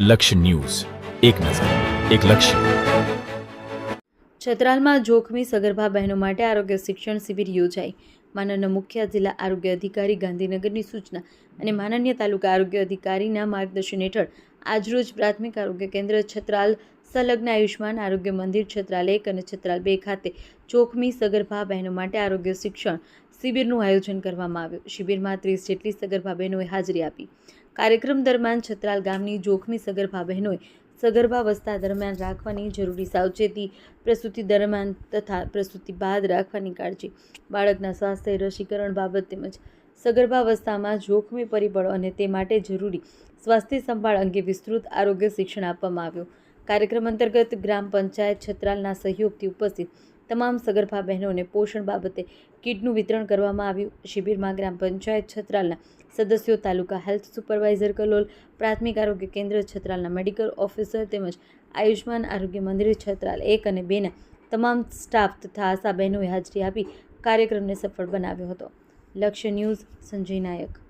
લક્ષ્ય ન્યૂઝ, એક નજર, એક લક્ષ્ય. છત્રાલમાં જોખમી સગર્ભા બહેનો માટે આરોગ્ય શિક્ષણ શિબિર યોજાઈ. માનનીય મુખ્ય જિલ્લા આરોગ્ય અધિકારી ગાંધીનગરની સૂચના અને માનનીય તાલુકા આરોગ્ય અધિકારીના માર્ગદર્શન હેઠળ આજરોજ પ્રાથમિક આરોગ્ય કેન્દ્ર છત્રાલ સંલગ્ન આયુષ્માન આરોગ્ય મંદિર છત્રાલ 1 અને છત્રાલ 2 ખાતે જોખમી સગર્ભા બહેનો માટે આરોગ્ય શિક્ષણ શિબિરનું આયોજન કરવામાં આવ્યું. શિબિરમાં 30 જેટલી સગર્ભા બહેનોએ હાજરી આપી. કાર્યક્રમ દરમિયાન છત્રાલ ગામની જોખમી સગર્ભા બહેનોએ સગર્ભાવસ્થા દરમિયાન રાખવાની જરૂરી સાવચેતી, પ્રસૂતિ દરમિયાન તથા પ્રસૂતિ બાદ રાખવાની કાળજી, બાળકના સ્વાસ્થ્ય, રસીકરણ બાબત તેમજ સગર્ભાવસ્થામાં જોખમી પરિબળો અને તે માટે જરૂરી સ્વાસ્થ્ય સંભાળ અંગે વિસ્તૃત આરોગ્ય શિક્ષણ આપવામાં આવ્યું. કાર્યક્રમ અંતર્ગત ગ્રામ પંચાયત છત્રાલના સહયોગથી ઉપસ્થિત તમામ સગર્ભા બહેનોને પોષણ બાબતે કીટનું વિતરણ કરવામાં આવ્યું. શિબિરમાં ગ્રામ પંચાયત છત્રાલના સદસ્યો, તાલુકા હેલ્થ સુપરવાઇઝર કલોલ, પ્રાથમિક આરોગ્ય કેન્દ્ર છત્રાલના મેડિકલ ઓફિસર તેમજ આયુષ્માન આરોગ્ય મંદિર છત્રાલ 1 અને 2 ના તમામ સ્ટાફ તથા આશા બહેનોએ હાજરી આપી કાર્યક્રમને સફળ બનાવ્યો હતો. લક્ષ્ય ન્યૂઝ, સંજય નાયક.